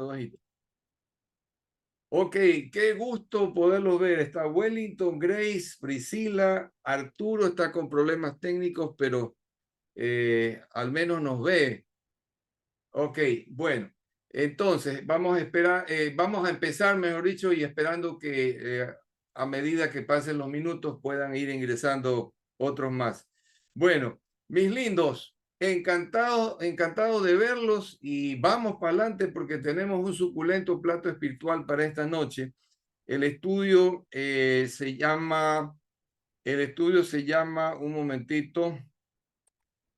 1, 2 y 3. Ok, qué gusto poderlos ver. Está Wellington, Grace, Priscila, Arturo está con problemas técnicos, pero al menos nos ve. Ok, bueno, entonces vamos a esperar, vamos a empezar, mejor dicho, y esperando que a medida que pasen los minutos puedan ir ingresando otros más. Bueno, mis lindos, encantado de verlos y vamos para adelante porque tenemos un suculento plato espiritual para esta noche. El estudio se llama, un momentito,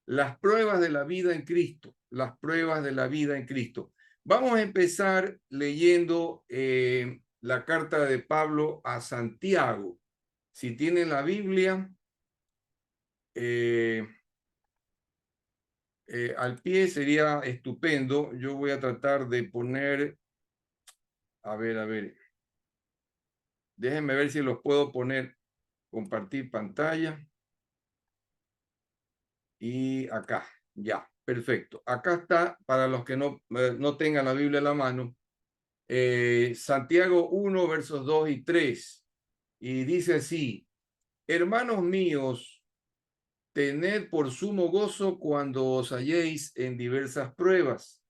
las pruebas de la vida en Cristo, las pruebas de la vida en Cristo. Vamos a empezar leyendo la carta de Pablo a Santiago. Si tienen la Biblia, al pie sería estupendo. Yo voy a tratar de poner, a ver, déjenme ver si los puedo poner, compartir pantalla. Y acá, ya, perfecto. Acá está, para los que no tengan la Biblia en la mano, Santiago 1, versos 2 y 3. Y dice así: hermanos míos, tened por sumo gozo cuando os halléis en diversas pruebas,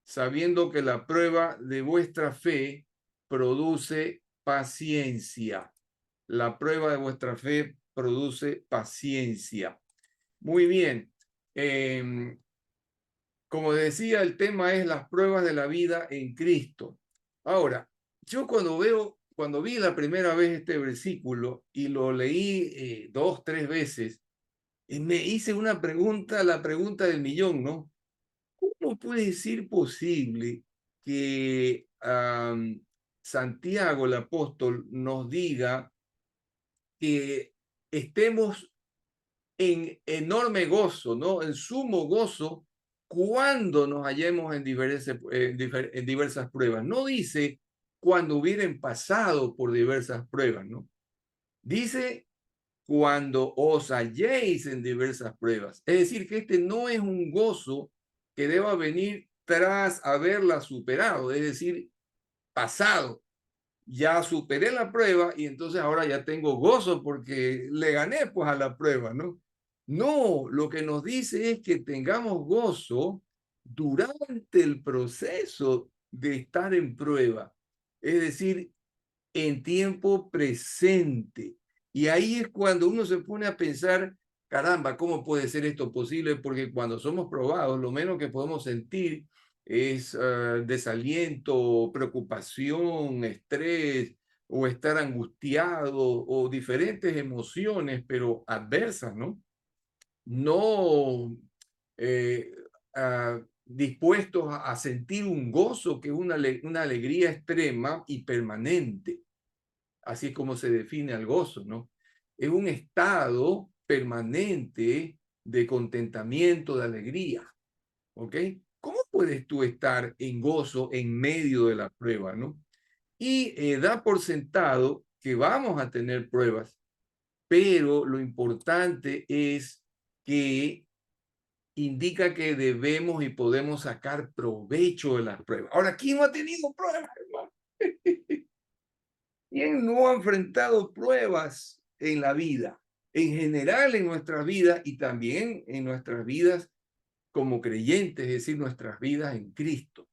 sabiendo que la prueba de vuestra fe produce paciencia. La prueba de vuestra fe produce paciencia. Muy bien. Como decía, el tema es las pruebas de la vida en Cristo. Ahora, yo cuando vi la primera vez este versículo y lo leí 2, 3 veces, me hice una pregunta, la pregunta del millón, ¿no? ¿Cómo puede ser posible que Santiago, el apóstol, nos diga que estemos en enorme gozo, ¿no? En sumo gozo cuando nos hallemos en diversas pruebas? No dice cuando hubieran pasado por diversas pruebas, ¿no? Dice cuando os halléis en diversas pruebas. Es decir, que este no es un gozo que deba venir tras haberla superado, es decir, pasado. Ya superé la prueba y entonces ahora ya tengo gozo porque le gané pues a la prueba, ¿no? No, lo que nos dice es que tengamos gozo durante el proceso de estar en prueba, es decir, en tiempo presente. Y ahí es cuando uno se pone a pensar, caramba, ¿cómo puede ser esto posible? Porque cuando somos probados, lo menos que podemos sentir es desaliento, preocupación, estrés, o estar angustiado, o diferentes emociones, pero adversas, ¿no? No eh, dispuestos a sentir un gozo que es una alegría extrema y permanente. Así es como se define al gozo, ¿no? Es un estado permanente de contentamiento, de alegría, ¿ok? ¿Cómo puedes tú estar en gozo en medio de la prueba, ¿no? Y da por sentado que vamos a tener pruebas, pero lo importante es que indica que debemos y podemos sacar provecho de las pruebas. Ahora, ¿quién no ha tenido pruebas, hermano? ¿Quién no ha enfrentado pruebas en la vida? En general en nuestras vidas y también en nuestras vidas como creyentes, es decir, nuestras vidas en Cristo.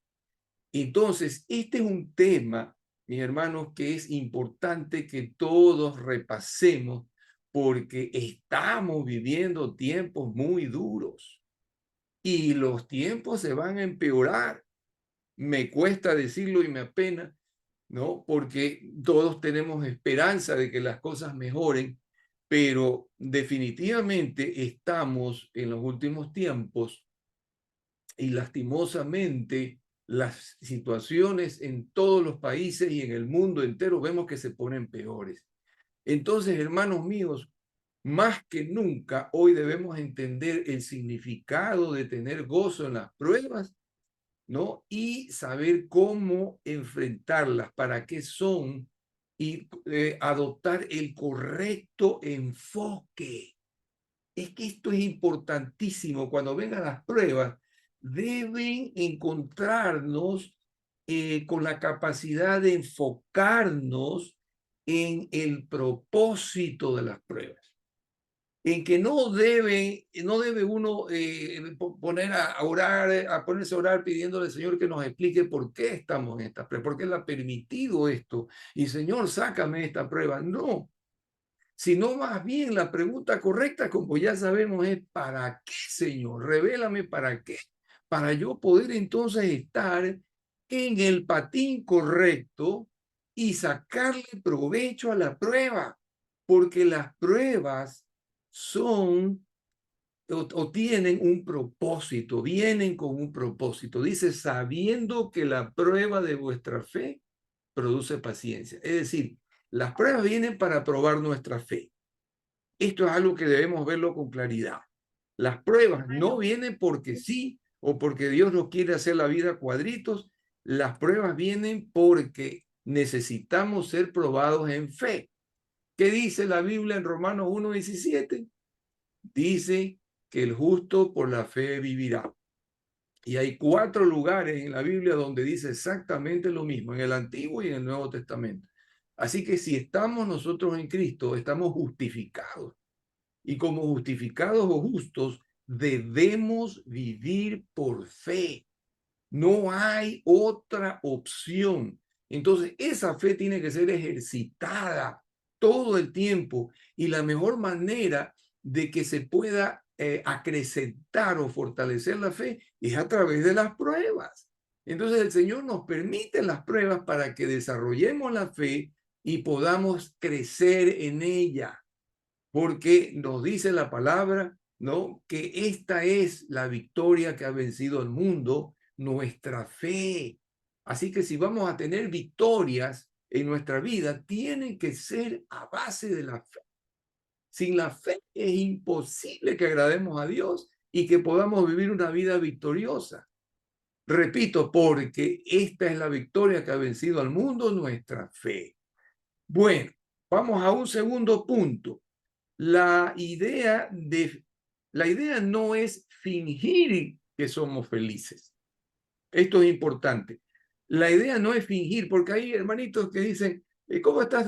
Entonces, este es un tema, mis hermanos, que es importante que todos repasemos porque estamos viviendo tiempos muy duros y los tiempos se van a empeorar. Me cuesta decirlo y me apena, ¿no? Porque todos tenemos esperanza de que las cosas mejoren, pero definitivamente estamos en los últimos tiempos y lastimosamente las situaciones en todos los países y en el mundo entero vemos que se ponen peores. Entonces, hermanos míos, más que nunca hoy debemos entender el significado de tener gozo en las pruebas, ¿no? Y saber cómo enfrentarlas, para qué son y adoptar el correcto enfoque. Es que esto es importantísimo. Cuando vengan las pruebas, deben encontrarnos con la capacidad de enfocarnos en el propósito de las pruebas, en que no debe uno poner a orar, a ponerse a orar pidiéndole al Señor que nos explique por qué estamos en esta prueba, por qué Él ha permitido esto, y Señor, sácame esta prueba. No, sino más bien la pregunta correcta, como ya sabemos, es ¿para qué, Señor? Revélame para qué, para yo poder entonces estar en el patín correcto y sacarle provecho a la prueba, porque las pruebas son o tienen un propósito, vienen con un propósito. Dice, sabiendo que la prueba de vuestra fe produce paciencia. Es decir, las pruebas vienen para probar nuestra fe. Esto es algo que debemos verlo con claridad. Las pruebas no vienen porque sí o porque Dios nos quiere hacer la vida cuadritos. Las pruebas vienen porque necesitamos ser probados en fe. ¿Qué dice la Biblia en Romanos 1:17? Dice que el justo por la fe vivirá. Y hay 4 lugares en la Biblia donde dice exactamente lo mismo, en el Antiguo y en el Nuevo Testamento. Así que si estamos nosotros en Cristo, estamos justificados. Y como justificados o justos, debemos vivir por fe. No hay otra opción. Entonces, esa fe tiene que ser ejercitada todo el tiempo. Y la mejor manera de que se pueda acrecentar o fortalecer la fe es a través de las pruebas. Entonces, el Señor nos permite las pruebas para que desarrollemos la fe y podamos crecer en ella, porque nos dice la palabra, ¿no? Que esta es la victoria que ha vencido al mundo, nuestra fe. Así que si vamos a tener victorias en nuestra vida, tienen que ser a base de la fe. Sin la fe es imposible que agrademos a Dios y que podamos vivir una vida victoriosa. Repito, porque esta es la victoria que ha vencido al mundo, nuestra fe. Bueno, vamos a un segundo punto. La idea no es fingir que somos felices. Esto es importante. La idea no es fingir, porque hay hermanitos que dicen, ¿cómo estás?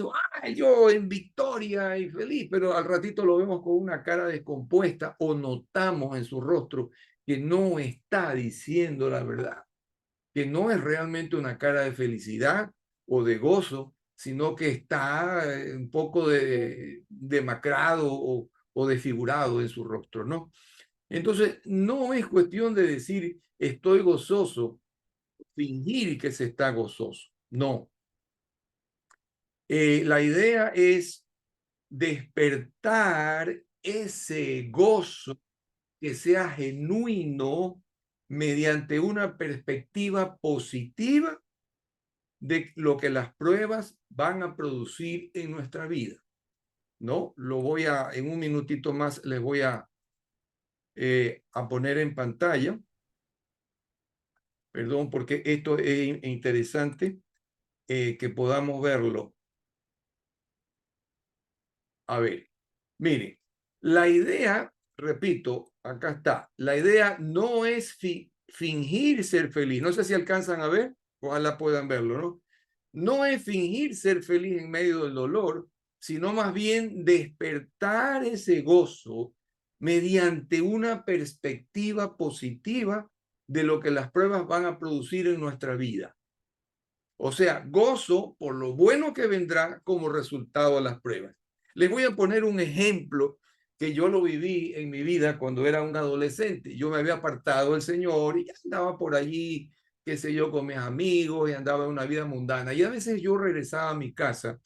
Yo en victoria y feliz, pero al ratito lo vemos con una cara descompuesta o notamos en su rostro que no está diciendo la verdad, que no es realmente una cara de felicidad o de gozo, sino que está un poco demacrado o desfigurado en su rostro, ¿no? Entonces, no es cuestión de decir estoy gozoso, fingir que se está gozoso, no. La idea es despertar ese gozo que sea genuino mediante una perspectiva positiva de lo que las pruebas van a producir en nuestra vida, ¿no? En un minutito más les voy a poner en pantalla, perdón, porque esto es interesante que podamos verlo. A ver, miren, la idea, repito, acá está, la idea no es fingir ser feliz, no sé si alcanzan a ver, ojalá puedan verlo, ¿no? No es fingir ser feliz en medio del dolor, sino más bien despertar ese gozo mediante una perspectiva positiva de lo que las pruebas van a producir en nuestra vida. O sea, gozo por lo bueno que vendrá como resultado de las pruebas. Les voy a poner un ejemplo que yo lo viví en mi vida cuando era un adolescente. Yo me había apartado del Señor y andaba por allí, qué sé yo, con mis amigos y andaba en una vida mundana. Y a veces yo regresaba a mi casa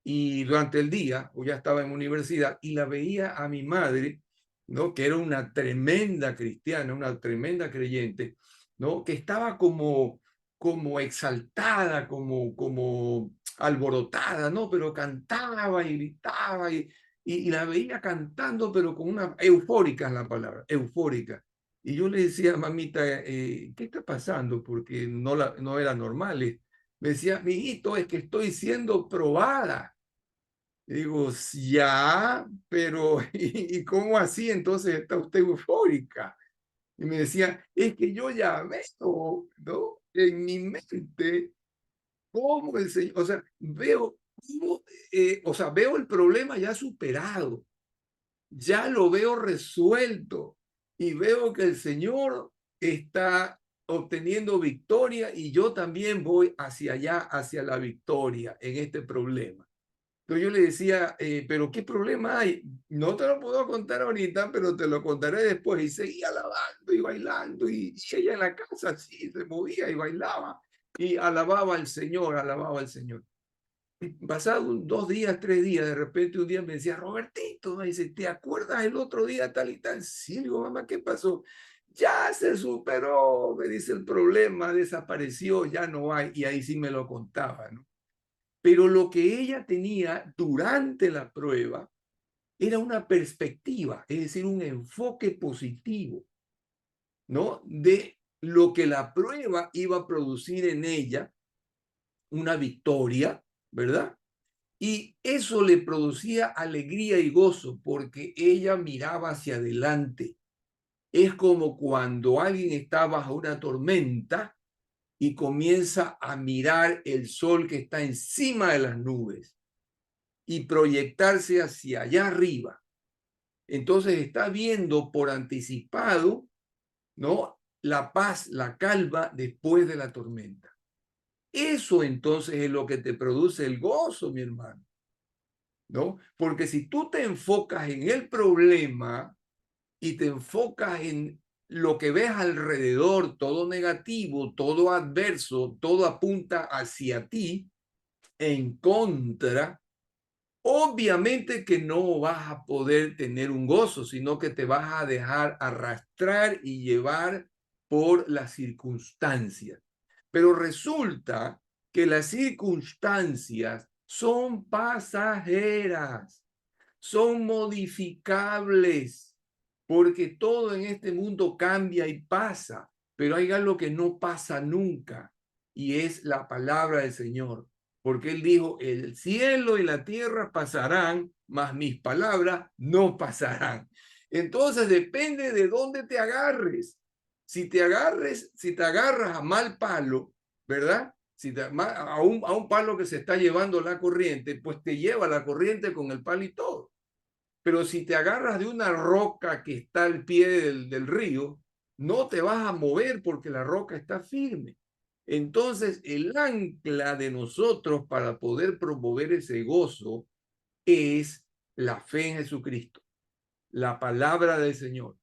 y durante el día, o ya estaba en universidad, y la veía a mi madre, ¿no? Que era una tremenda cristiana, una tremenda creyente, ¿no? Que estaba como exaltada, como alborotada, ¿no? Pero cantaba y gritaba y la veía cantando, pero con una, eufórica es la palabra, eufórica. Y yo le decía, mamita, ¿qué está pasando? Porque no era normal. Me decía, mijito, es que estoy siendo probada. Y digo, ya, pero ¿y cómo así? Entonces está usted eufórica. Y me decía, es que yo ya veo, ¿no? en mi mente cómo el Señor, o sea, veo cómo, o sea, veo el problema ya superado, ya lo veo resuelto y veo que el Señor está obteniendo victoria y yo también voy hacia allá, hacia la victoria en este problema. Entonces yo le decía, pero ¿qué problema hay? No te lo puedo contar ahorita, pero te lo contaré después. Y seguía alabando y bailando y ella en la casa sí, se movía y bailaba y alababa al Señor, alababa al Señor. Pasado 2 días, 3 días, de repente un día me decía, Robertito, me dice, ¿te acuerdas el otro día tal y tal? Sí, le digo, mamá, ¿qué pasó? Ya se superó, me dice, el problema desapareció, ya no hay. Y ahí sí me lo contaba, ¿no? Pero lo que ella tenía durante la prueba era una perspectiva, es decir, un enfoque positivo, ¿no? De lo que la prueba iba a producir en ella, una victoria, ¿verdad? Y eso le producía alegría y gozo porque ella miraba hacia adelante. Es como cuando alguien está bajo una tormenta y comienza a mirar el sol que está encima de las nubes y proyectarse hacia allá arriba. Entonces está viendo por anticipado, ¿no? La paz, la calma después de la tormenta. Eso entonces es lo que te produce el gozo, mi hermano, ¿no? Porque si tú te enfocas en el problema y te enfocas en lo que ves alrededor, todo negativo, todo adverso, todo apunta hacia ti, en contra, obviamente que no vas a poder tener un gozo, sino que te vas a dejar arrastrar y llevar por las circunstancias. Pero resulta que las circunstancias son pasajeras, son modificables, porque todo en este mundo cambia y pasa, pero hay algo que no pasa nunca, y es la palabra del Señor, porque Él dijo, el cielo y la tierra pasarán, mas mis palabras no pasarán. Entonces depende de dónde te agarres. Si te agarras a mal palo, ¿verdad? Si te, a un palo que se está llevando la corriente, pues te lleva la corriente con el palo y todo. Pero si te agarras de una roca que está al pie del río, no te vas a mover porque la roca está firme. Entonces, el ancla de nosotros para poder promover ese gozo es la fe en Jesucristo, la palabra del Señor.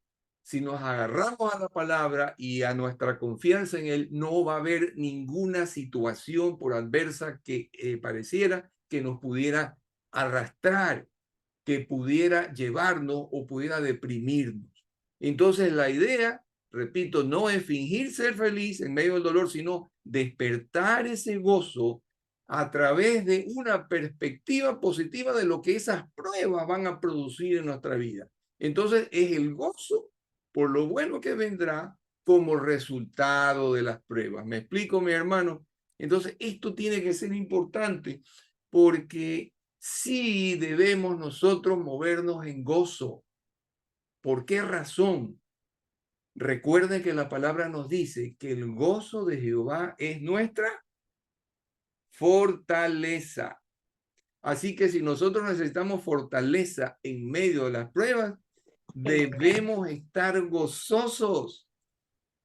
Si nos agarramos a la palabra y a nuestra confianza en Él, no va a haber ninguna situación por adversa que pareciera que nos pudiera arrastrar, que pudiera llevarnos o pudiera deprimirnos. Entonces la idea, repito, no es fingir ser feliz en medio del dolor, sino despertar ese gozo a través de una perspectiva positiva de lo que esas pruebas van a producir en nuestra vida. Entonces es el gozo por lo bueno que vendrá como resultado de las pruebas. ¿Me explico, mi hermano? Entonces esto tiene que ser importante porque sí debemos nosotros movernos en gozo. ¿Por qué razón? Recuerden que la palabra nos dice que el gozo de Jehová es nuestra fortaleza. Así que si nosotros necesitamos fortaleza en medio de las pruebas, debemos estar gozosos.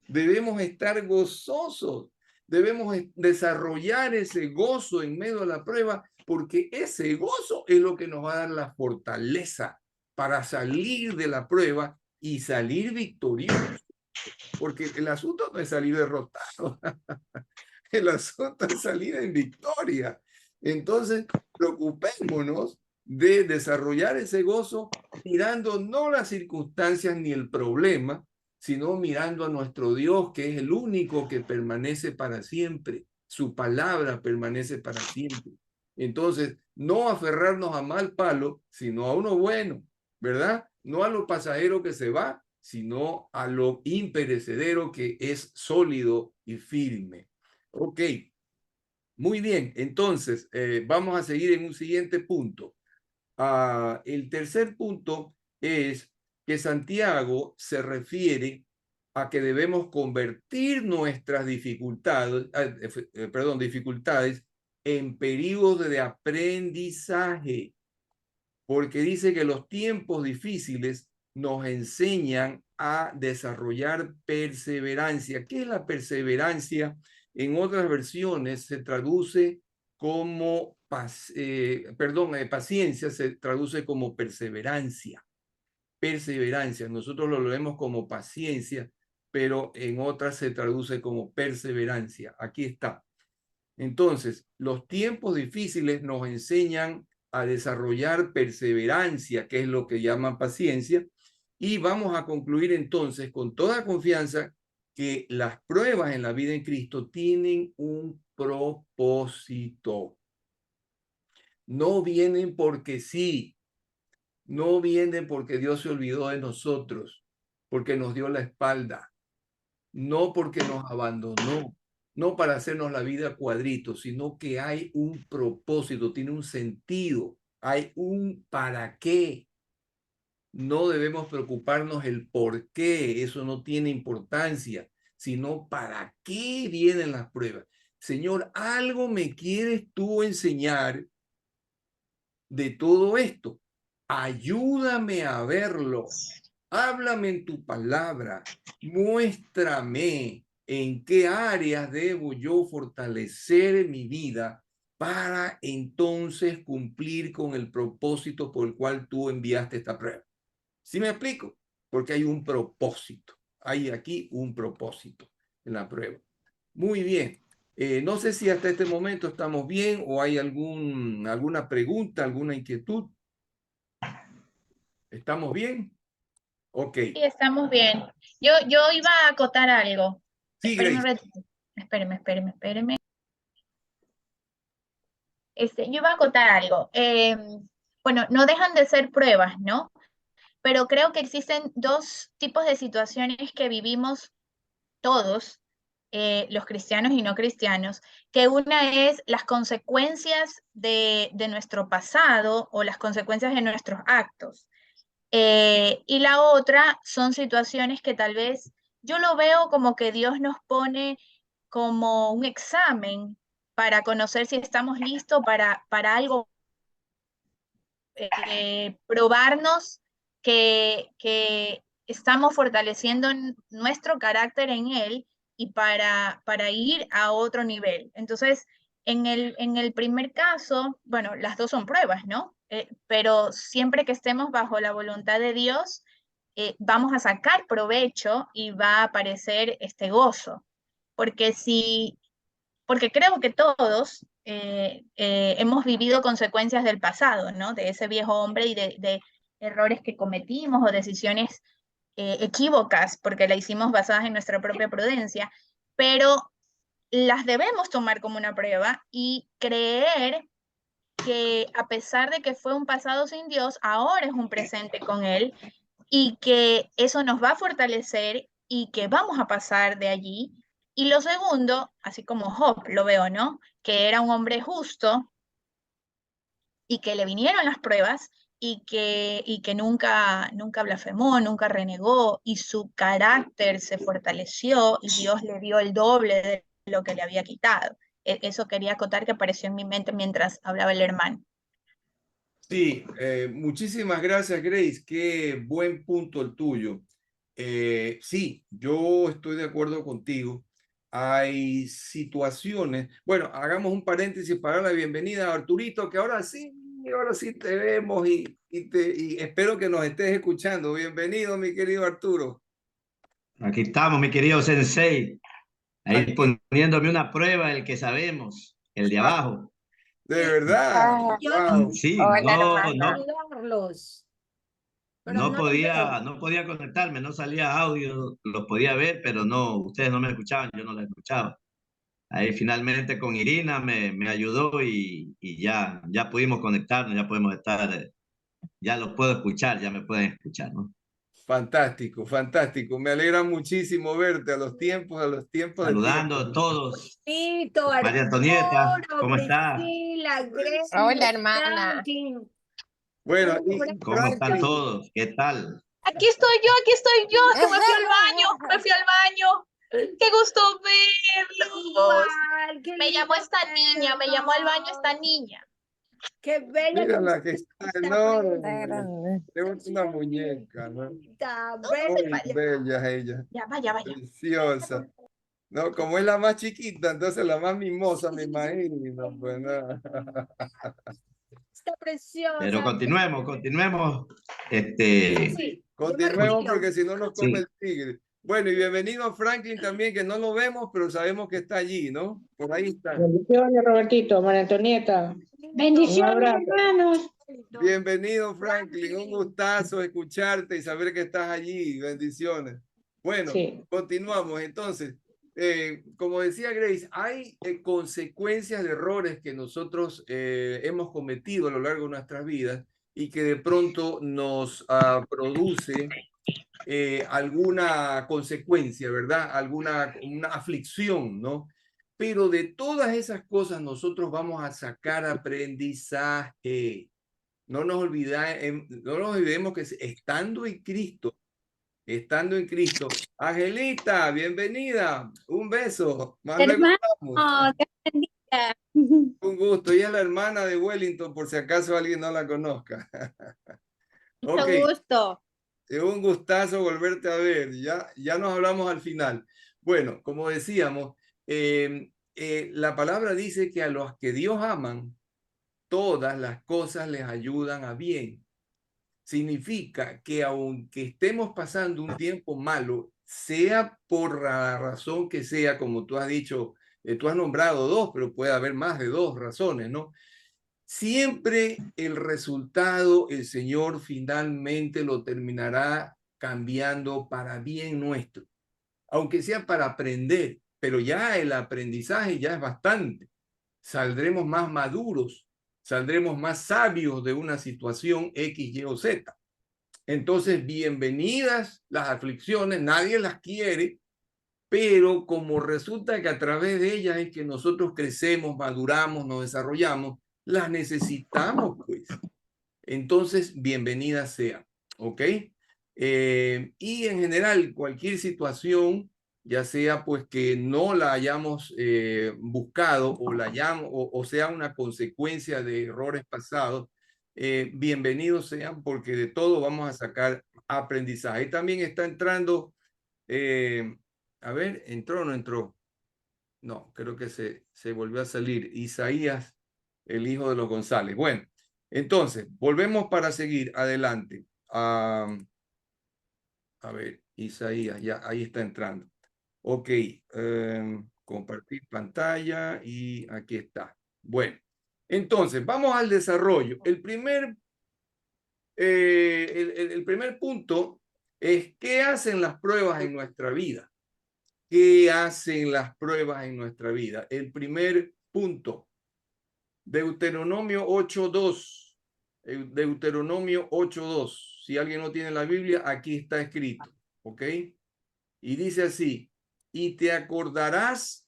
Debemos estar gozosos. Debemos desarrollar ese gozo en medio de la prueba, porque ese gozo es lo que nos va a dar la fortaleza para salir de la prueba y salir victorioso. Porque el asunto no es salir derrotado, el asunto es salir en victoria. Entonces, preocupémonos de desarrollar ese gozo mirando no las circunstancias ni el problema, sino mirando a nuestro Dios, que es el único que permanece para siempre. Su palabra permanece para siempre. Entonces, no aferrarnos a mal palo, sino a uno bueno, ¿verdad? No a lo pasajero que se va, sino a lo imperecedero que es sólido y firme. Ok, muy bien. Entonces, vamos a seguir en un siguiente punto. El tercer punto es que Santiago se refiere a que debemos convertir nuestras dificultades, dificultades en periodos de aprendizaje, porque dice que los tiempos difíciles nos enseñan a desarrollar perseverancia. ¿Qué es la perseverancia? En otras versiones se traduce como paciencia, se traduce como perseverancia. Perseverancia, nosotros lo leemos como paciencia, pero en otras se traduce como perseverancia. Aquí está. Entonces, los tiempos difíciles nos enseñan a desarrollar perseverancia, que es lo que llaman paciencia, y vamos a concluir entonces con toda confianza que las pruebas en la vida en Cristo tienen un propósito. No vienen porque sí, no vienen porque Dios se olvidó de nosotros, porque nos dio la espalda, no porque nos abandonó, no para hacernos la vida cuadritos, sino que hay un propósito, tiene un sentido, hay un para qué. No debemos preocuparnos el por qué, eso no tiene importancia, sino para qué vienen las pruebas. Señor, algo me quieres tú enseñar de todo esto. Ayúdame a verlo. Háblame en tu palabra. Muéstrame en qué áreas debo yo fortalecer mi vida para entonces cumplir con el propósito por el cual tú enviaste esta prueba. ¿Sí me explico? Porque hay un propósito. Hay aquí un propósito en la prueba. Muy bien. No sé si hasta este momento estamos bien o hay alguna pregunta, alguna inquietud. ¿Estamos bien? Ok. Sí, estamos bien. Yo iba a acotar algo. Sí, Espéreme Grace. un ratito. Espéreme. Yo iba a acotar algo. Bueno, no dejan de ser pruebas, ¿no? Pero creo que existen dos tipos de situaciones que vivimos todos, los cristianos y no cristianos, que una es las consecuencias de nuestro pasado o las consecuencias de nuestros actos. Y la otra son situaciones que tal vez yo lo veo como que Dios nos pone como un examen para conocer si estamos listos para algo, probarnos que estamos fortaleciendo nuestro carácter en Él y para ir a otro nivel. Entonces, en el primer caso, bueno, las dos son pruebas, ¿no? Pero siempre que estemos bajo la voluntad de Dios, vamos a sacar provecho y va a aparecer este gozo. Porque si porque creo que todos hemos vivido consecuencias del pasado, ¿no? De ese viejo hombre y de errores que cometimos o decisiones equívocas, porque la hicimos basadas en nuestra propia prudencia, pero las debemos tomar como una prueba y creer que a pesar de que fue un pasado sin Dios, ahora es un presente con Él y que eso nos va a fortalecer y que vamos a pasar de allí. Y lo segundo, así como Job lo veo, ¿no? Que era un hombre justo y que le vinieron las pruebas y que nunca blasfemó, nunca renegó y su carácter se fortaleció y Dios le dio el doble de lo que le había quitado. Eso quería acotar que apareció en mi mente mientras hablaba el hermano. Sí, muchísimas gracias, Grace. Qué buen punto el tuyo. Sí, yo estoy de acuerdo contigo. Hay situaciones. Bueno, hagamos un paréntesis para dar la bienvenida a Arturito, que ahora sí te vemos y espero que nos estés escuchando. Bienvenido, mi querido Arturo. Aquí estamos, mi querido Sensei, ahí Aquí, poniéndome una prueba, el que sabemos, el de abajo. de verdad. Ah, yo Wow. Sí, hola, no, saludarlos, pero no los veo. no podía conectarme, no salía audio, los podía ver, pero no, ustedes no me escuchaban, yo no los escuchaba. Ahí finalmente con Irina me ayudó y ya pudimos conectarnos, ya podemos estar, ya los puedo escuchar, ya me pueden escuchar, ¿no? Fantástico, fantástico. Me alegra muchísimo verte a los tiempos de Saludando tiempo. a todos. Tito, María Antonieta, Arturo, ¿cómo está? Priscila, Grace, Hola, hermana. Franklin. Bueno, Un ¿Cómo están Franklin, abrazo. todos? ¿Qué tal? Aquí estoy yo, que me fui al baño. Qué gusto verlos. Igual, qué Me llamó lindo esta niña, me llamó al baño esta verlos. niña. Qué bella Mírala que está está enorme. Es una muñeca, ¿no? preciosa, Muy bella. bella ella. Ya vaya. Preciosa. No, como es la más chiquita, entonces la más mimosa, me imagino. Pues, no. Está Pero preciosa. continuemos. Sí, Continuemos porque si no nos come Sí, el tigre. Bueno, y bienvenido a Franklin también, que no lo vemos, pero sabemos que está allí, ¿no? Por ahí está. Bendiciones, Robertito, María Antonieta. Un Bendiciones, abrazo. hermanos. Bienvenido, Franklin. Un gustazo escucharte y saber que estás allí. Bendiciones. Bueno, Sí. continuamos. Entonces, como decía Grace, hay consecuencias de errores que nosotros hemos cometido a lo largo de nuestras vidas y que de pronto nos produce alguna consecuencia, ¿verdad? Una aflicción, ¿no? Pero de todas esas cosas nosotros vamos a sacar aprendizaje. No nos olvidemos que estando en Cristo. Angelita, bienvenida. Un beso. Más luego Hermano, hablamos. Dios bendiga. Un gusto. Ella es la hermana de Wellington, por si acaso alguien no la conozca. Ok, Mucho gusto. es un gustazo volverte a ver. Ya nos hablamos al final. Bueno, como decíamos, la palabra dice que a los que Dios aman, todas las cosas les ayudan a bien. Significa que aunque estemos pasando un tiempo malo, sea por la razón que sea, como tú has dicho, tú has nombrado dos, pero puede haber más de dos razones, ¿no? Siempre el resultado, el Señor finalmente lo terminará cambiando para bien nuestro, aunque sea para aprender, pero ya el aprendizaje ya es bastante. Saldremos más maduros, saldremos más sabios de una situación X, Y o Z. Entonces, bienvenidas las aflicciones, nadie las quiere, pero como resulta que a través de ellas es que nosotros crecemos, maduramos, nos desarrollamos, las necesitamos, pues. Entonces, bienvenida sea, ¿ok? Y en general, cualquier situación, ya sea pues que no la hayamos buscado o, o sea una consecuencia de errores pasados, bienvenidos sean porque de todo vamos a sacar aprendizaje. También está entrando, a ver, ¿entró o no entró? No, creo que se volvió a salir. Isaías, el hijo de los González. Bueno, entonces, volvemos para seguir adelante. A ver, Isaías, ya ahí está entrando. Ok, compartir pantalla y aquí está. Bueno, entonces, vamos al desarrollo. El primer punto es qué hacen las pruebas en nuestra vida. ¿Qué hacen las pruebas en nuestra vida? El primer punto, Deuteronomio 8.2. Deuteronomio 8.2. Si alguien no tiene la Biblia, aquí está escrito. ¿Ok? Y dice así, y te acordarás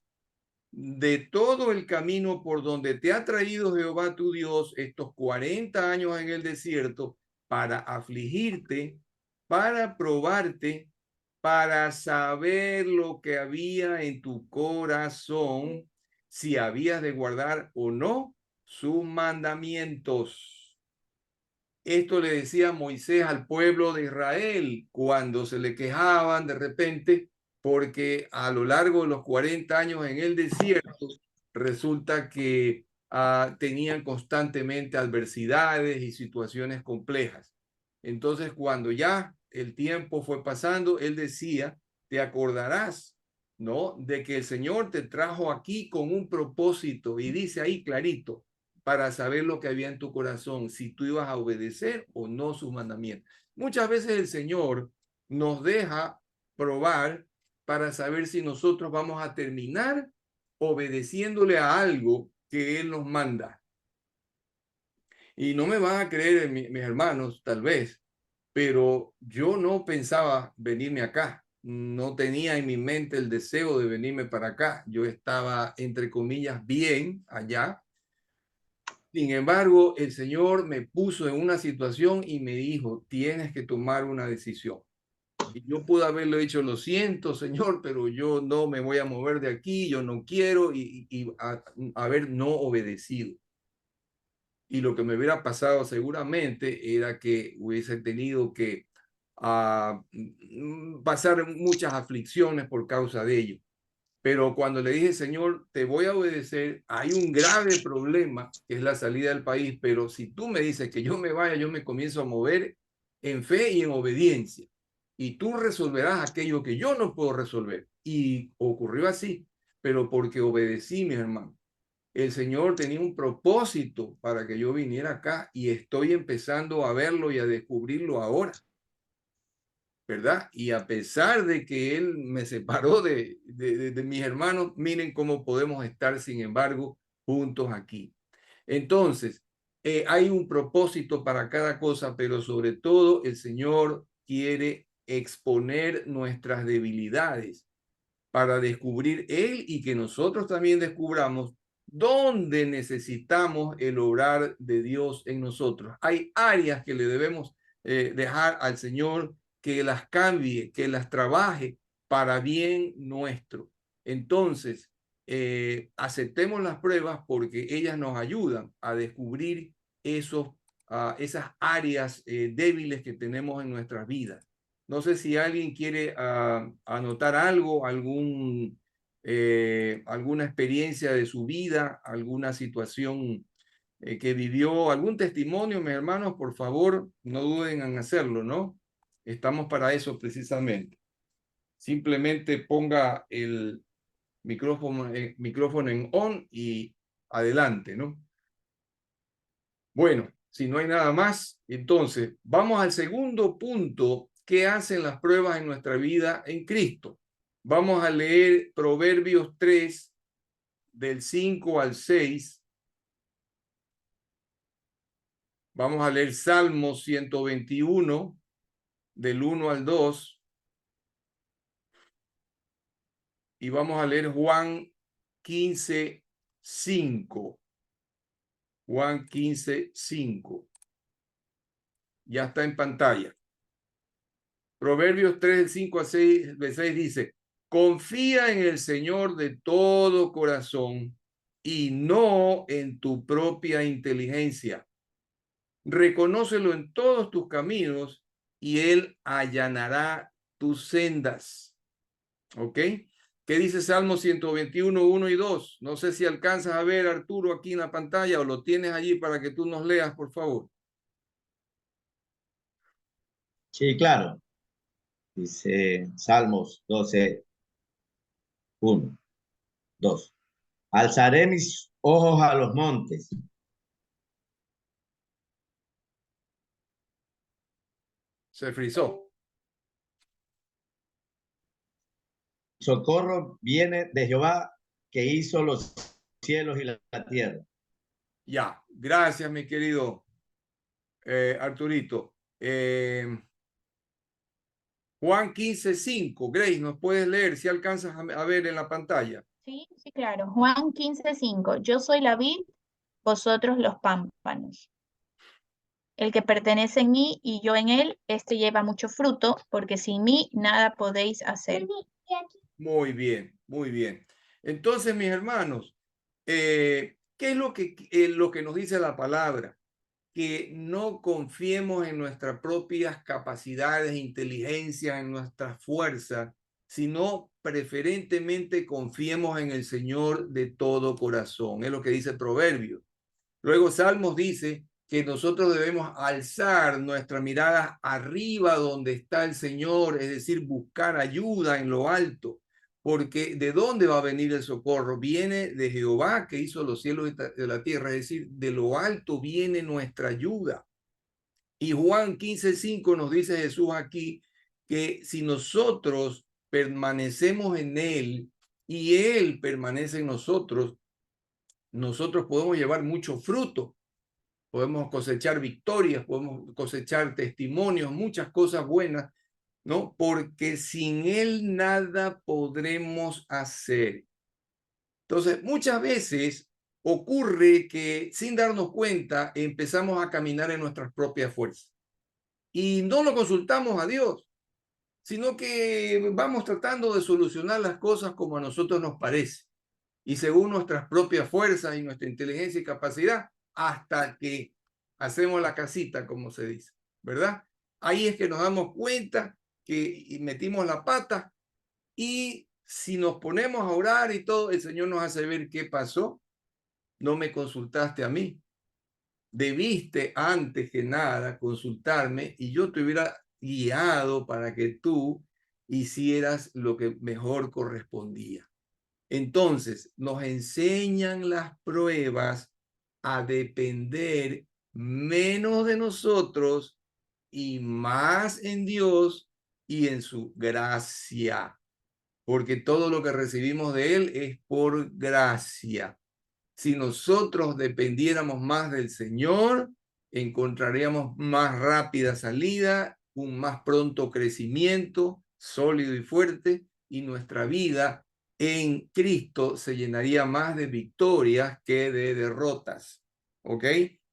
de todo el camino por donde te ha traído Jehová tu Dios estos 40 años en el desierto para afligirte, para probarte, para saber lo que había en tu corazón, si habías de guardar o no sus mandamientos. Esto le decía Moisés al pueblo de Israel cuando se le quejaban de repente porque a lo largo de los 40 años en el desierto resulta que tenían constantemente adversidades y situaciones complejas. Entonces, cuando ya el tiempo fue pasando, él decía, te acordarás, ¿no? De que el Señor te trajo aquí con un propósito y dice ahí clarito, para saber lo que había en tu corazón, si tú ibas a obedecer o no sus mandamientos. Muchas veces el Señor nos deja probar para saber si nosotros vamos a terminar obedeciéndole a algo que Él nos manda. Y no me van a creer mis hermanos, tal vez, pero yo no pensaba venirme acá. No tenía en mi mente el deseo de venirme para acá. Yo estaba, entre comillas, bien allá. Sin embargo, el Señor me puso en una situación y me dijo, tienes que tomar una decisión. Y yo pude haberle dicho, lo siento, Señor, pero yo no me voy a mover de aquí, yo no quiero, y haber no obedecido. Y lo que me hubiera pasado seguramente era que hubiese tenido que pasar muchas aflicciones por causa de ello. Pero cuando le dije, Señor, te voy a obedecer, hay un grave problema, que es la salida del país, pero si tú me dices que yo me vaya, yo me comienzo a mover en fe y en obediencia. Y tú resolverás aquello que yo no puedo resolver. Y ocurrió así, pero porque obedecí, mis hermanos. El Señor tenía un propósito para que yo viniera acá y estoy empezando a verlo y a descubrirlo ahora. ¿Verdad? Y a pesar de que Él me separó de mis hermanos, miren cómo podemos estar, sin embargo, juntos aquí. Entonces, hay un propósito para cada cosa, pero sobre todo el Señor quiere exponer nuestras debilidades para descubrir Él y que nosotros también descubramos dónde necesitamos el obrar de Dios en nosotros. Hay áreas que le debemos dejar al Señor que las cambie, que las trabaje para bien nuestro. Entonces, aceptemos las pruebas porque ellas nos ayudan a descubrir esas áreas débiles que tenemos en nuestras vidas. No sé si alguien quiere anotar algo, alguna experiencia de su vida, alguna situación que vivió, algún testimonio, mis hermanos, por favor, no duden en hacerlo, ¿no? Estamos para eso precisamente. Simplemente ponga el micrófono en on y adelante, ¿no? Bueno, si no hay nada más, entonces vamos al segundo punto. ¿Qué hacen las pruebas en nuestra vida en Cristo? Vamos a leer Proverbios 3, del 5 al 6. Vamos a leer Salmos 121, del 1 al 2. Y vamos a leer Juan 15, 5. Juan 15, 5. Ya está en pantalla. Proverbios 3, del 5 al 6, del 6 dice, confía en el Señor de todo corazón y no en tu propia inteligencia. Reconócelo en todos tus caminos y Él allanará tus sendas. ¿Ok? ¿Qué dice Salmo 121, 1 y 2? No sé si alcanzas a ver, Arturo, aquí en la pantalla o lo tienes allí para que tú nos leas, por favor. Sí, claro. Dice Salmos 12, 1, 2. Alzaré mis ojos a los montes. Se frizó. Socorro viene de Jehová, que hizo los cielos y la tierra. Ya, gracias, mi querido Arturito. Juan 15, 5. Grace, ¿nos puedes leer si alcanzas a ver en la pantalla? Sí, sí, claro. Juan 15:5. Yo soy la vid, vosotros los pámpanos. El que pertenece en mí y yo en él, este lleva mucho fruto, porque sin mí nada podéis hacer. Muy bien, muy bien. Entonces, mis hermanos, ¿qué es lo que nos dice la palabra? Que no confiemos en nuestras propias capacidades, inteligencia, en nuestra fuerza, sino preferentemente confiemos en el Señor de todo corazón. Es lo que dice Proverbios. Luego Salmos dice que nosotros debemos alzar nuestra mirada arriba donde está el Señor, es decir, buscar ayuda en lo alto, porque ¿de dónde va a venir el socorro? Viene de Jehová que hizo los cielos y la tierra, es decir, de lo alto viene nuestra ayuda. Y Juan 15:5 nos dice Jesús aquí que si nosotros permanecemos en Él y Él permanece en nosotros, nosotros podemos llevar mucho fruto. Podemos cosechar victorias, podemos cosechar testimonios, muchas cosas buenas, ¿no? Porque sin Él nada podremos hacer. Entonces, muchas veces ocurre que sin darnos cuenta empezamos a caminar en nuestras propias fuerzas. Y no lo consultamos a Dios, sino que vamos tratando de solucionar las cosas como a nosotros nos parece. Y según nuestras propias fuerzas y nuestra inteligencia y capacidad, hasta que hacemos la casita, como se dice, ¿verdad? Ahí es que nos damos cuenta que metimos la pata, y si nos ponemos a orar y todo, el Señor nos hace ver qué pasó. No me consultaste a mí. Debiste antes que nada consultarme y yo te hubiera guiado para que tú hicieras lo que mejor correspondía. Entonces, nos enseñan las pruebas a depender menos de nosotros y más en Dios y en su gracia, porque todo lo que recibimos de Él es por gracia. Si nosotros dependiéramos más del Señor, encontraríamos más rápida salida, un más pronto crecimiento sólido y fuerte, y nuestra vida en Cristo se llenaría más de victorias que de derrotas. ¿Ok?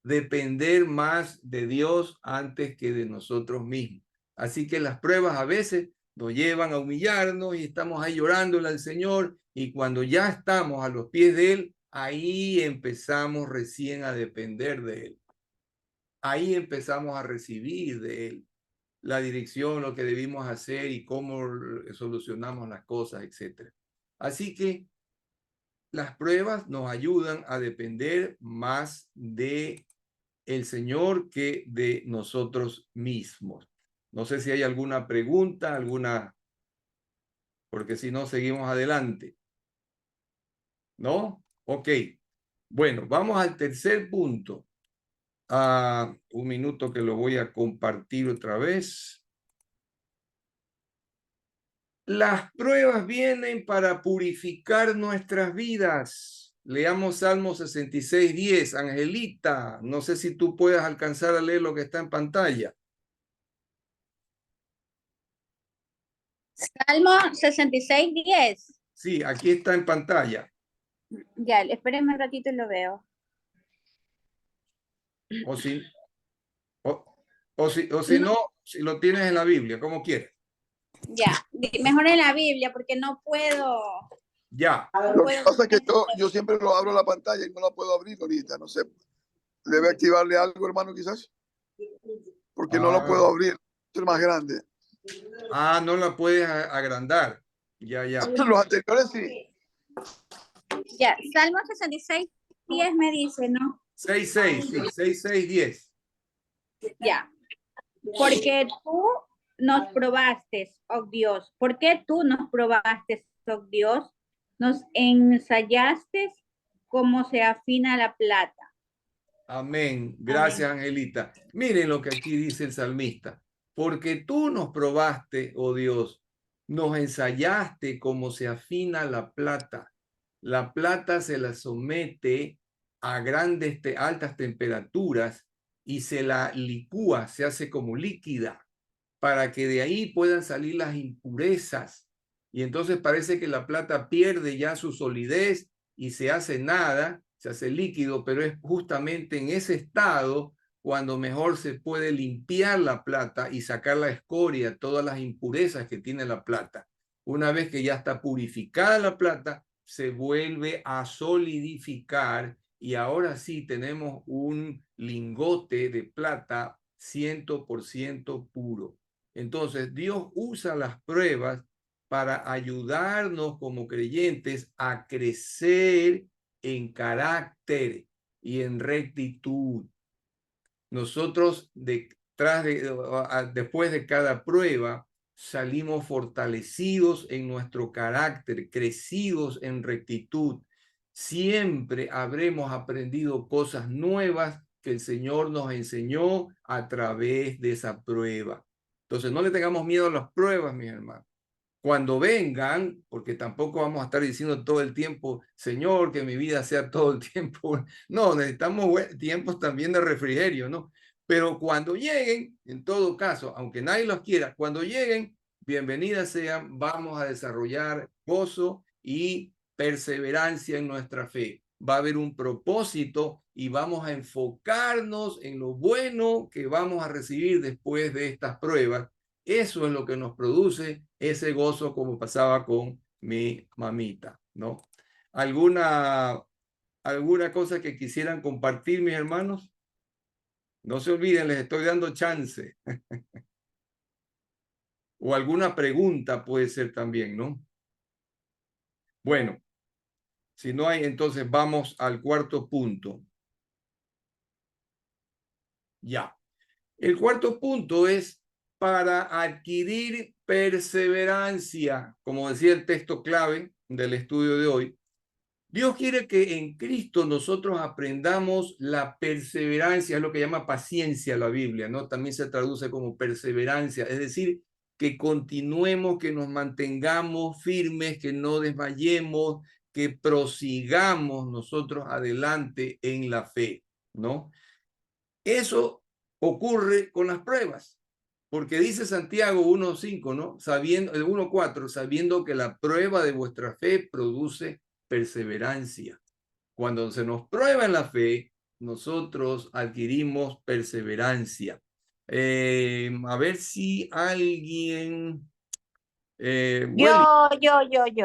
Depender más de Dios antes que de nosotros mismos. Así que las pruebas a veces nos llevan a humillarnos y estamos ahí llorándole al Señor, y cuando ya estamos a los pies de Él, ahí empezamos recién a depender de Él. Ahí empezamos a recibir de Él la dirección, lo que debimos hacer y cómo solucionamos las cosas, etc. Así que las pruebas nos ayudan a depender más de el Señor que de nosotros mismos. No sé si hay alguna pregunta, porque si no, seguimos adelante. ¿No? Ok. Bueno, vamos al tercer punto. Un minuto que lo voy a compartir otra vez. Las pruebas vienen para purificar nuestras vidas. Leamos Salmo 66:10. Angelita, no sé si tú puedas alcanzar a leer lo que está en pantalla. Salmo 66:10. Sí, aquí está en pantalla. Ya, espérenme un ratito y lo veo. O si no, si lo tienes en la Biblia, como quieras. Ya, mejor en la Biblia porque no puedo. Ya. Lo que pasa es que yo siempre lo abro la pantalla y no la puedo abrir ahorita, no sé. Debe activarle algo, hermano, quizás. Porque no lo puedo abrir, es más grande. No la puedes agrandar. Ya. Los anteriores sí. Ya, Salmo 66:10 me dice, ¿no? 6:6, sí, 6:6:10. Ya. Porque tú nos probaste, oh Dios. ¿Por qué tú nos probaste, oh Dios? Nos ensayaste como se afina la plata. Amén. Gracias, Amén. Angelita. Miren lo que aquí dice el salmista. Porque tú nos probaste, oh Dios, nos ensayaste como se afina la plata. La plata se la somete a altas temperaturas y se la licúa, se hace como líquida, para que de ahí puedan salir las impurezas. Y entonces parece que la plata pierde ya su solidez y se hace nada, se hace líquido, pero es justamente en ese estado cuando mejor se puede limpiar la plata y sacar la escoria, todas las impurezas que tiene la plata. Una vez que ya está purificada la plata, se vuelve a solidificar y ahora sí tenemos un lingote de plata 100% puro. Entonces, Dios usa las pruebas para ayudarnos como creyentes a crecer en carácter y en rectitud. Nosotros, después de cada prueba, salimos fortalecidos en nuestro carácter, crecidos en rectitud. Siempre habremos aprendido cosas nuevas que el Señor nos enseñó a través de esa prueba. Entonces, no le tengamos miedo a las pruebas, mis hermanos. Cuando vengan, porque tampoco vamos a estar diciendo todo el tiempo, Señor, que mi vida sea todo el tiempo. No, necesitamos tiempos también de refrigerio, ¿no? Pero cuando lleguen, en todo caso, aunque nadie los quiera, cuando lleguen, bienvenidas sean, vamos a desarrollar gozo y perseverancia en nuestra fe. va a haber un propósito y vamos a enfocarnos en lo bueno que vamos a recibir después de estas pruebas. Eso es lo que nos produce ese gozo, como pasaba con mi mamita, ¿no? ¿Alguna cosa que quisieran compartir, mis hermanos? No se olviden, les estoy dando chance. O alguna pregunta puede ser también, ¿no? Bueno, si no hay, entonces vamos al cuarto punto. Ya. El cuarto punto es para adquirir perseverancia, como decía el texto clave del estudio de hoy. Dios quiere que en Cristo nosotros aprendamos la perseverancia, es lo que llama paciencia la Biblia, ¿no? También se traduce como perseverancia, es decir, que continuemos, que nos mantengamos firmes, que no desmayemos, que prosigamos nosotros adelante en la fe, ¿no? Eso ocurre con las pruebas, porque dice Santiago 1:5, ¿no? 1:4, sabiendo que la prueba de vuestra fe produce perseverancia. Cuando se nos prueba en la fe, nosotros adquirimos perseverancia. A ver si alguien... Yo.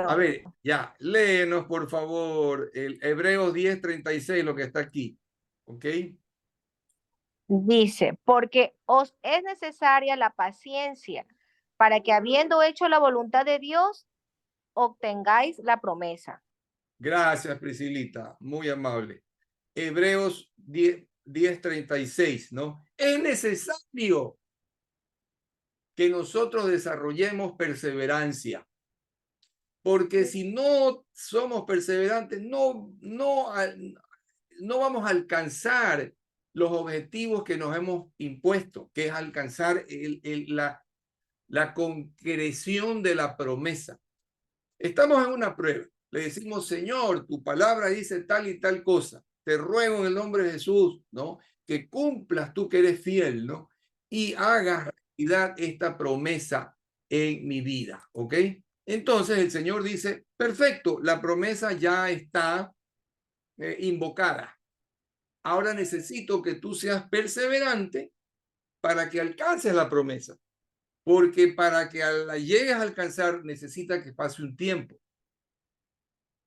A ver, ya, léenos por favor el Hebreos 10:36, lo que está aquí. ¿Ok? Dice, porque os es necesaria la paciencia para que habiendo hecho la voluntad de Dios, obtengáis la promesa. Gracias, Priscilita, muy amable. Hebreos 10:36, ¿no? Es necesario que nosotros desarrollemos perseverancia, porque si no somos perseverantes, no vamos a alcanzar los objetivos que nos hemos impuesto, que es alcanzar la concreción de la promesa. Estamos en una prueba. Le decimos, Señor, tu palabra dice tal y tal cosa. Te ruego en el nombre de Jesús, ¿no? Que cumplas tú que eres fiel, ¿no? Y hagas realidad esta promesa en mi vida, ¿ok? Entonces el Señor dice, perfecto, la promesa ya está invocada. Ahora necesito que tú seas perseverante para que alcances la promesa. Porque para que la llegues a alcanzar necesita que pase un tiempo.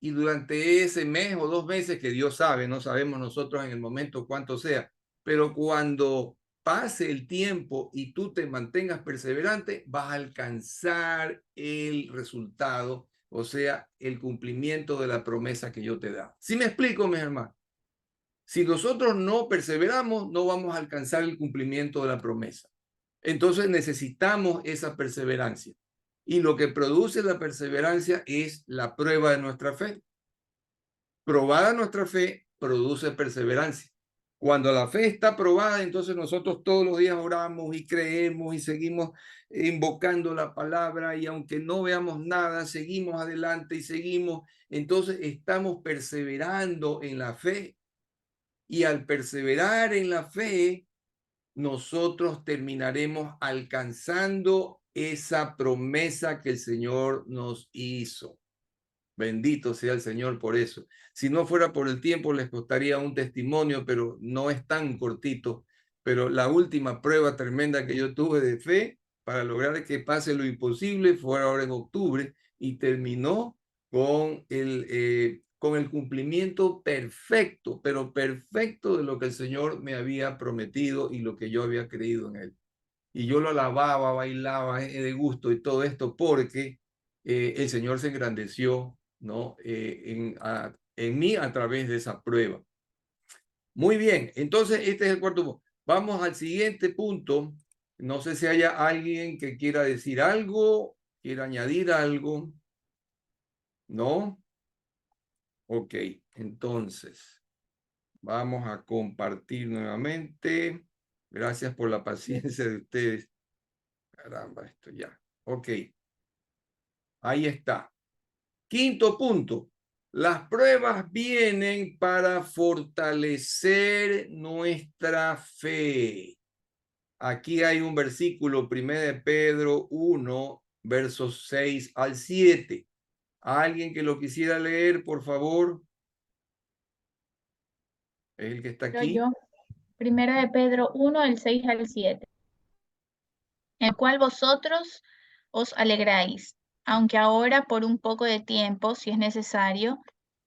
Y durante ese mes o 2 meses que Dios sabe, no sabemos nosotros en el momento cuánto sea, pero cuando pase el tiempo y tú te mantengas perseverante, vas a alcanzar el resultado, o sea, el cumplimiento de la promesa que yo te da. ¿Sí me explico, mis hermanos? Si nosotros no perseveramos, no vamos a alcanzar el cumplimiento de la promesa. Entonces necesitamos esa perseverancia. Y lo que produce la perseverancia es la prueba de nuestra fe. Probada nuestra fe, produce perseverancia. Cuando la fe está probada, entonces nosotros todos los días oramos y creemos y seguimos invocando la palabra, y aunque no veamos nada, seguimos adelante y seguimos. Entonces estamos perseverando en la fe. Y al perseverar en la fe, nosotros terminaremos alcanzando esa promesa que el Señor nos hizo. Bendito sea el Señor por eso. Si no fuera por el tiempo, les costaría un testimonio, pero no es tan cortito. Pero la última prueba tremenda que yo tuve de fe para lograr que pase lo imposible fue ahora en octubre, y terminó con el cumplimiento perfecto, pero perfecto, de lo que el Señor me había prometido y lo que yo había creído en Él. Y yo lo alababa, bailaba de gusto y todo esto porque el Señor se engrandeció, ¿no? En mí a través de esa prueba. Muy bien, entonces este es el cuarto punto. Vamos al siguiente punto. No sé si haya alguien que quiera decir algo, quiera añadir algo. ¿No? Ok, entonces vamos a compartir nuevamente. Gracias por la paciencia de ustedes. Caramba, esto ya. Ok. Ahí está. Quinto punto. Las pruebas vienen para fortalecer nuestra fe. Aquí hay un versículo, 1 de Pedro 1, versos 6 al 7. ¿Alguien que lo quisiera leer, por favor? Es el que está Pero aquí. yo, Primera de Pedro 1, del 6 al 7, en el cual vosotros os alegráis, aunque ahora por un poco de tiempo, si es necesario,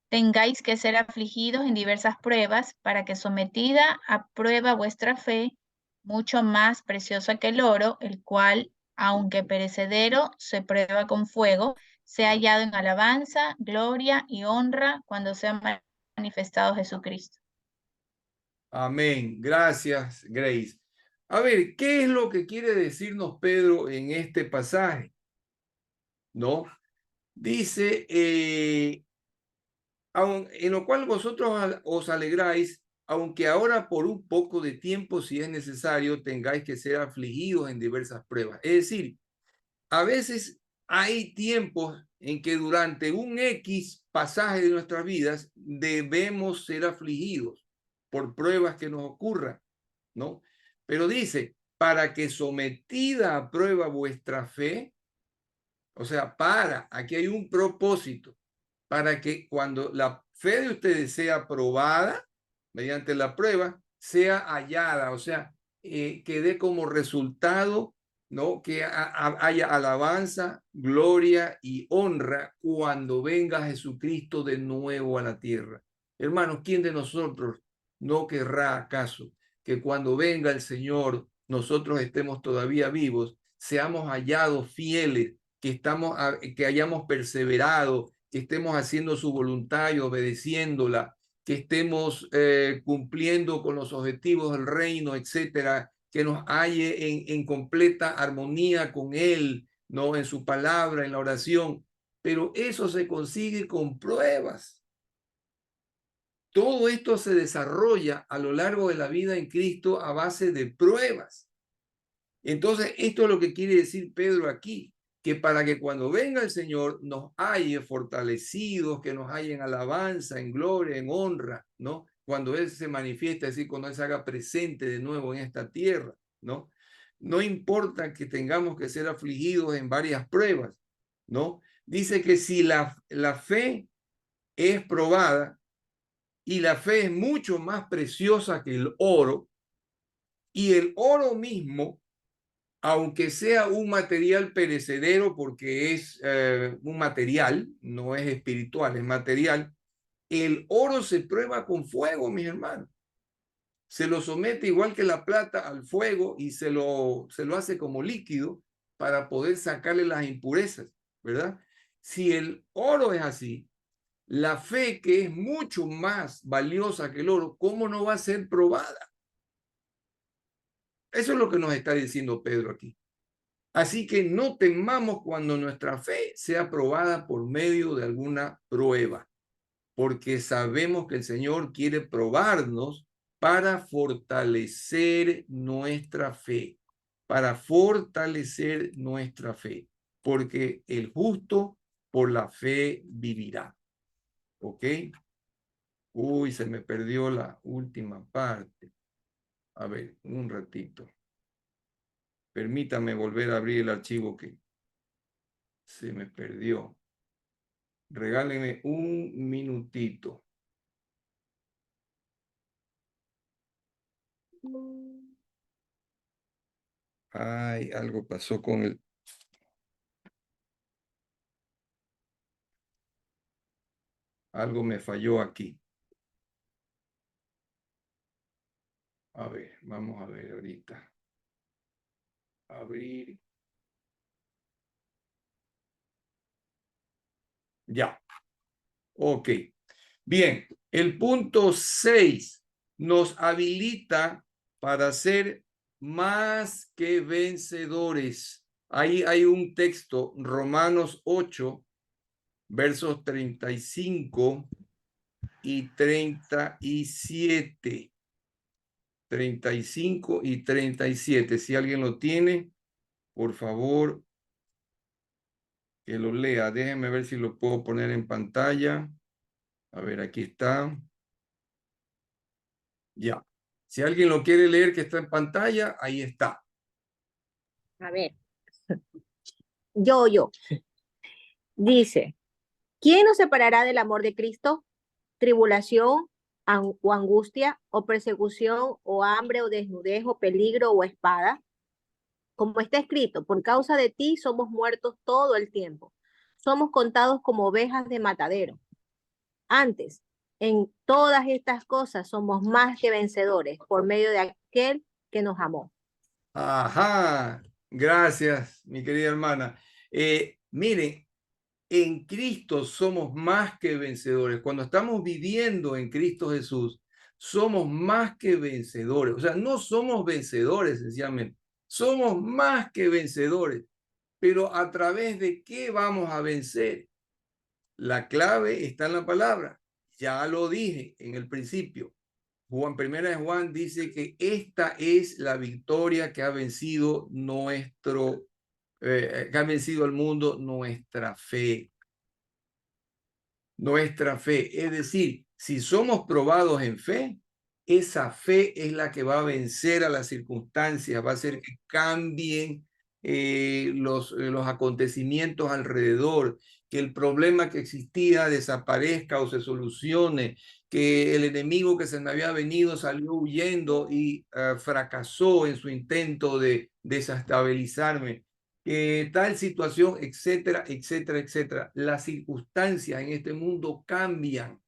tengáis que ser afligidos en diversas pruebas, para que sometida a prueba vuestra fe, mucho más preciosa que el oro, el cual, aunque perecedero, se prueba con fuego, sea hallado en alabanza, gloria y honra cuando sea manifestado Jesucristo. Amén. Gracias, Grace. A ver, ¿qué es lo que quiere decirnos Pedro en este pasaje? ¿No? Dice, en lo cual vosotros os alegráis, aunque ahora por un poco de tiempo, si es necesario, tengáis que ser afligidos en diversas pruebas. Es decir, a veces hay tiempos en que durante un X pasaje de nuestras vidas debemos ser afligidos por pruebas que nos ocurran, ¿no? Pero dice, para que sometida a prueba vuestra fe, o sea, aquí hay un propósito, para que cuando la fe de ustedes sea probada mediante la prueba, sea hallada, o sea, que dé como resultado, ¿no? Que haya alabanza, gloria y honra cuando venga Jesucristo de nuevo a la tierra. Hermanos, ¿quién de nosotros no querrá acaso que cuando venga el Señor nosotros estemos todavía vivos, seamos hallados fieles, que hayamos perseverado, que estemos haciendo su voluntad y obedeciéndola, que estemos cumpliendo con los objetivos del reino, etcétera, que nos halle en completa armonía con Él, ¿no? En su palabra, en la oración. Pero eso se consigue con pruebas. Todo esto se desarrolla a lo largo de la vida en Cristo a base de pruebas. Entonces, esto es lo que quiere decir Pedro aquí, que para que cuando venga el Señor nos halle fortalecidos, que nos halle en alabanza, en gloria, en honra, ¿no? Cuando Él se manifiesta, es decir, cuando Él se haga presente de nuevo en esta tierra, ¿no? No importa que tengamos que ser afligidos en varias pruebas, ¿no? Dice que si la fe es probada, y la fe es mucho más preciosa que el oro, y el oro mismo, aunque sea un material perecedero, porque es un material, no es espiritual, es material, el oro se prueba con fuego, mis hermanos. Se lo somete igual que la plata al fuego y se lo hace como líquido para poder sacarle las impurezas, ¿verdad? Si el oro es así, la fe, que es mucho más valiosa que el oro, ¿cómo no va a ser probada? Eso es lo que nos está diciendo Pedro aquí. Así que no temamos cuando nuestra fe sea probada por medio de alguna prueba, porque sabemos que el Señor quiere probarnos para fortalecer nuestra fe, porque el justo por la fe vivirá. ¿Ok? Uy, se me perdió la última parte. A ver, un ratito. Permítame volver a abrir el archivo que se me perdió. Regálenme un minutito. Ay, algo pasó con el... Algo me falló aquí. A ver, vamos a ver ahorita. Abrir. Ya. Ok. Bien, el punto 6 nos habilita para ser más que vencedores. Ahí hay un texto, Romanos 8, versos 35 y 37. 35 y 37. Si alguien lo tiene, por favor, que lo lea. Déjenme ver si lo puedo poner en pantalla. A ver, aquí está. Ya. Si alguien lo quiere leer que está en pantalla, ahí está. A ver. Yo. Dice, ¿quién nos separará del amor de Cristo? ¿Tribulación, o angustia, o persecución, o hambre, o desnudez, o peligro, o espada. Como está escrito, por causa de ti somos muertos todo el tiempo. Somos contados como ovejas de matadero. Antes, en todas estas cosas somos más que vencedores por medio de aquel que nos amó. Ajá, gracias, mi querida hermana. Miren, en Cristo somos más que vencedores. Cuando estamos viviendo en Cristo Jesús, somos más que vencedores. O sea, no somos vencedores, sencillamente. Somos más que vencedores. Pero ¿a través de qué vamos a vencer? La clave está en la palabra. Ya lo dije en el principio. Primera de Juan dice que esta es la victoria que ha vencido que ha vencido al mundo, nuestra fe. Nuestra fe. Es decir, si somos probados en fe, esa fe es la que va a vencer a las circunstancias, va a hacer que cambien los acontecimientos alrededor, que el problema que existía desaparezca o se solucione, que el enemigo que se me había venido salió huyendo y fracasó en su intento de desestabilizarme. Tal situación, etcétera, etcétera, etcétera. Las circunstancias en este mundo cambian,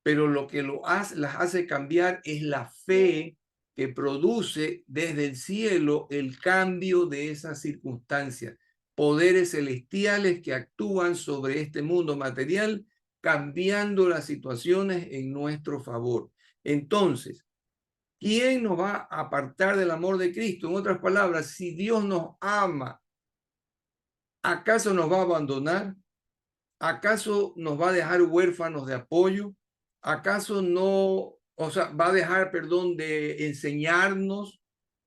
pero lo que las hace cambiar es la fe que produce desde el cielo el cambio de esas circunstancias. Poderes celestiales que actúan sobre este mundo material, cambiando las situaciones en nuestro favor. Entonces, ¿quién nos va a apartar del amor de Cristo? En otras palabras, si Dios nos ama, ¿acaso nos va a abandonar? ¿Acaso nos va a dejar huérfanos de apoyo? ¿Acaso no, o sea, va a dejar, perdón, de enseñarnos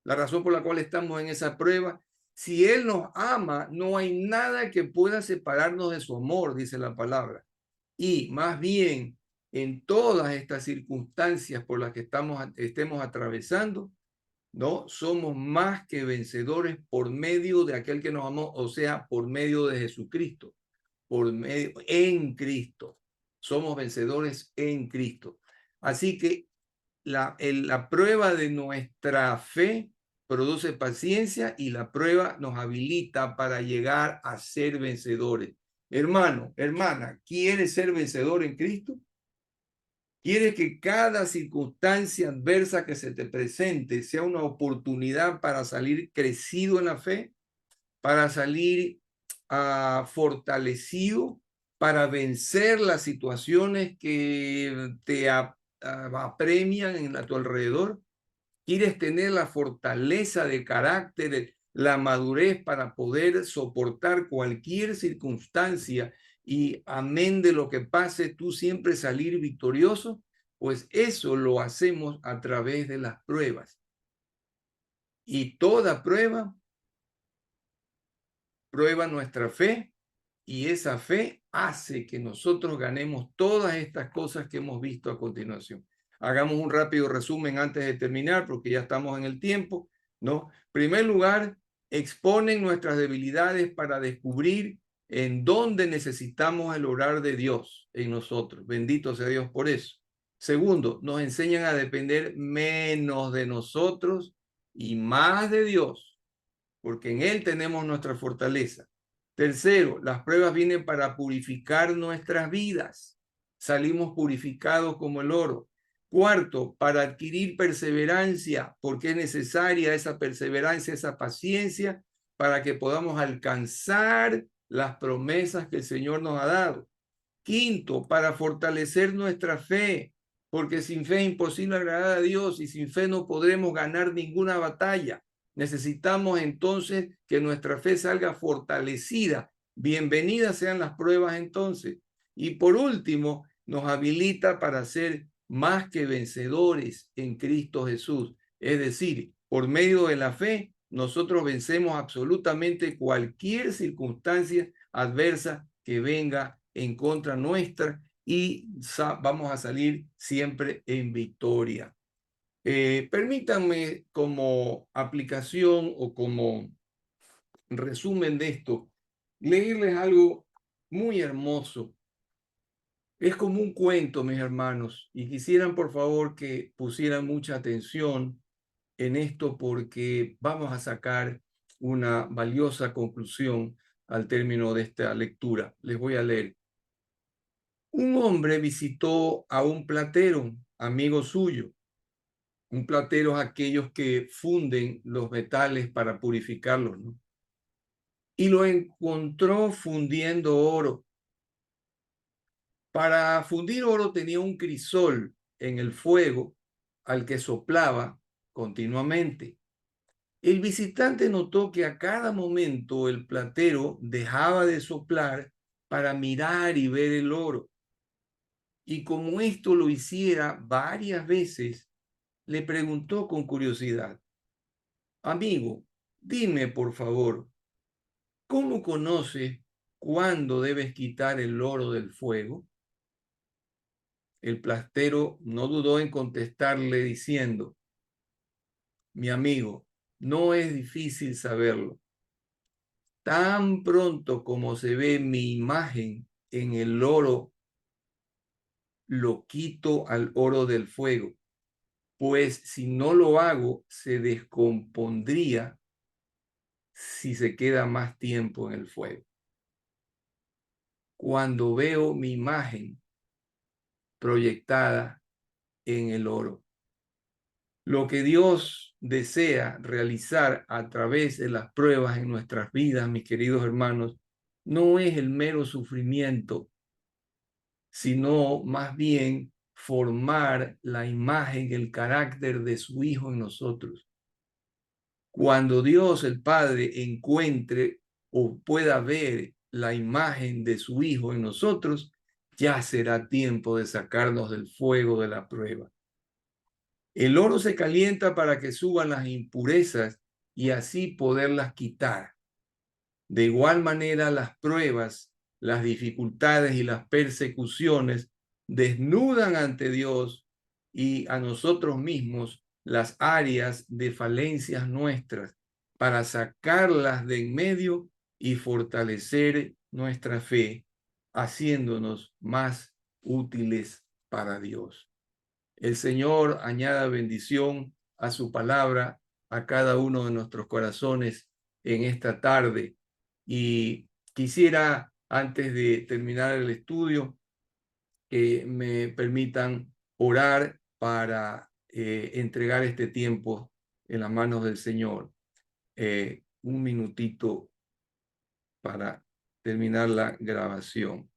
la razón por la cual estamos en esa prueba? Si Él nos ama, no hay nada que pueda separarnos de su amor, dice la palabra. Y más bien, en todas estas circunstancias por las que estemos atravesando, ¿no? Somos más que vencedores por medio de aquel que nos amó, o sea, por medio de Jesucristo, en Cristo. Somos vencedores en Cristo. Así que la prueba de nuestra fe produce paciencia y la prueba nos habilita para llegar a ser vencedores. Hermano, hermana, ¿quieres ser vencedor en Cristo? ¿Quieres que cada circunstancia adversa que se te presente sea una oportunidad para salir crecido en la fe, para salir fortalecido, para vencer las situaciones que te apremian a tu alrededor? ¿Quieres tener la fortaleza de carácter, la madurez para poder soportar cualquier circunstancia y amén de lo que pase, tú siempre salir victorioso? Pues eso lo hacemos a través de las pruebas. Y toda prueba nuestra fe, y esa fe hace que nosotros ganemos todas estas cosas que hemos visto a continuación. Hagamos un rápido resumen antes de terminar, porque ya estamos en el tiempo, ¿no? En primer lugar, exponen nuestras debilidades para descubrir en dónde necesitamos el obrar de Dios en nosotros. Bendito sea Dios por eso. Segundo, nos enseñan a depender menos de nosotros y más de Dios, porque en Él tenemos nuestra fortaleza. Tercero, las pruebas vienen para purificar nuestras vidas. Salimos purificados como el oro. Cuarto, para adquirir perseverancia, porque es necesaria esa perseverancia, esa paciencia, para que podamos alcanzar las promesas que el Señor nos ha dado. Quinto, para fortalecer nuestra fe, porque sin fe es imposible agradar a Dios y sin fe no podremos ganar ninguna batalla. Necesitamos entonces que nuestra fe salga fortalecida. Bienvenidas sean las pruebas entonces. Y por último, nos habilita para ser más que vencedores en Cristo Jesús. Es decir, por medio de la fe, nosotros vencemos absolutamente cualquier circunstancia adversa que venga en contra nuestra y vamos a salir siempre en victoria. Permítanme como aplicación o como resumen de esto, leerles algo muy hermoso Es como un cuento, mis hermanos, y quisieran por favor que pusieran mucha atención en esto porque vamos a sacar una valiosa conclusión al término de esta lectura. Les voy a leer. Un hombre visitó a un platero, amigo suyo. Un platero es aquellos que funden los metales para purificarlos, ¿no? Y lo encontró fundiendo oro. Para fundir oro tenía un crisol en el fuego al que soplaba continuamente. El visitante notó que a cada momento el platero dejaba de soplar para mirar y ver el oro. Y como esto lo hiciera varias veces, le preguntó con curiosidad: amigo, dime por favor, ¿cómo conoces cuándo debes quitar el oro del fuego? El platero no dudó en contestarle diciendo: mi amigo, no es difícil saberlo. Tan pronto como se ve mi imagen en el oro, lo quito al oro del fuego, pues si no lo hago, se descompondría si se queda más tiempo en el fuego. Cuando veo mi imagen proyectada en el oro, lo que Dios desea realizar a través de las pruebas en nuestras vidas, mis queridos hermanos, no es el mero sufrimiento, sino más bien formar la imagen, el carácter de su Hijo en nosotros. Cuando Dios el Padre encuentre o pueda ver la imagen de su Hijo en nosotros, ya será tiempo de sacarnos del fuego de la prueba. El oro se calienta para que suban las impurezas y así poderlas quitar. De igual manera, las pruebas, las dificultades y las persecuciones desnudan ante Dios y a nosotros mismos las áreas de falencias nuestras para sacarlas de en medio y fortalecer nuestra fe, haciéndonos más útiles para Dios. El Señor añada bendición a su palabra a cada uno de nuestros corazones en esta tarde. Y quisiera, antes de terminar el estudio, que me permitan orar para entregar este tiempo en las manos del Señor. Un minutito para terminar la grabación.